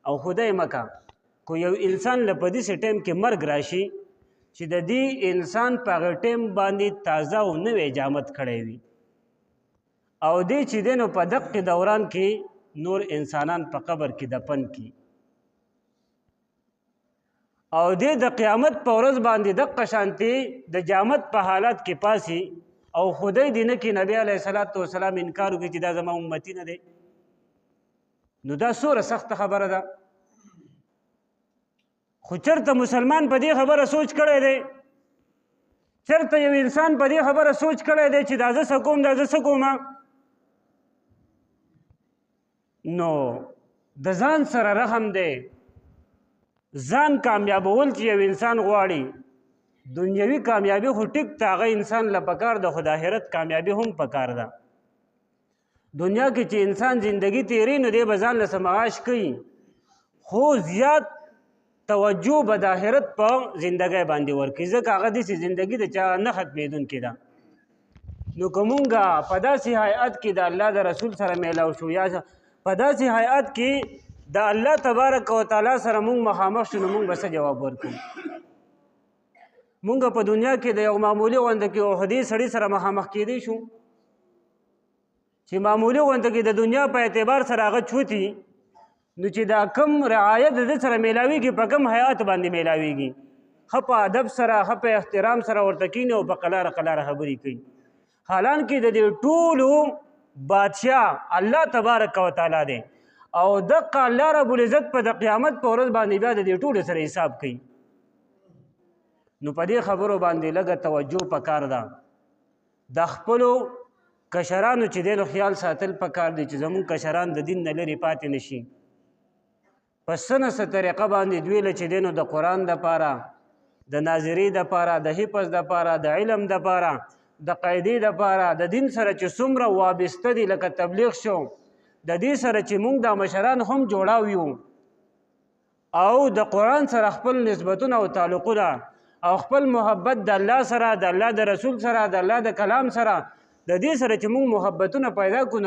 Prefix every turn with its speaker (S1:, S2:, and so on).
S1: او خدای مکه کو یو انسان له په داسې ټایم کې مرګ راشي چې د دې انسان په هغه ټایم باندې تازه او نوی جامد کړی وي او دې چې دی نو په دقې دوران کې نور انسانان په قبر کې دفن کی او دې د قیامت په ورځ باندې دقه شانتي د جامد په حالت کې پاسي او خدای دې نه کې نبی علیه الصلاۃ والسلام انکار وکړي چې دا زما امتی نه دی نو دا څومره سخته خبره ده خو چېرته مسلمان په دې خبره سوچ کړی دی چېرته یو انسان په دې خبره سوچ کړی دی چې دا زه څه کوم دا زه څه کوم نو د ځان سره رحم دی ځان کامیابول چې یو انسان غواړي دنیوي کامیابي خو ټیک ته هغه انسان له پکار ده خو د آخرت کامیابي هم پکار ده دنیا کې چې انسان زندگی تیری نو دی به ځان له څه معاش کوي خو زیات توجه به د آخرت په زندګۍ باندې ورکړي ځکه هغه داسې زندګي د چا نه ختمېدونکې ده نو که مونږ په داسې حیات کې د الله د رسول سره میلاو شو یا په داسې حیات کې د الله تبارک وتعالی سره مونږ مخامخ شو نو مونږ به څه جواب ورکړو مونږ په دنیا کې د یو معمولي غونډه کې احدي سړي سره مخامخ کېدی شو چې معمولي غونډه کې د دنیا په اعتبار سره هغه چوتي نو چې دا کم رعایت د سره میلاویږي په کم حیات باندې میلاویږي ښه په ادب سره ښه په احترام سره ورته کیني او په قلاره قلاره خبرې کوي حالانکې د دې ټولو بادشاه الله تبارک وتعالی دی او دقه الله رب العزت په د قیامت په ورځ باندې بیا د دې ټولو سره حساب کوي نو په دې خبرو باندې لږه توجه پکار ده د خپلو کشرانو چې دی نو خیال ساتل پکار دی چې زمونږ کشران د دین نه لرې پاتې نشي په څه نه څه طریقه باندې دوی له چې دی نو د قرآن دپاره د ناظري دپاره د حفظ دپاره د علم دپاره د قاعدې دپاره د دین سره چې څومره وابسته دي لکه تبلیغ شو د دې سره چې موږ دا مشران هم جوړاو یو او د قرآن سره خپل نسبتونه او تعلقونه او خپل محبت د الله سره د الله د رسول سره د الله د کلام سره د دې سره چې موږ محبتونه پیدا کړو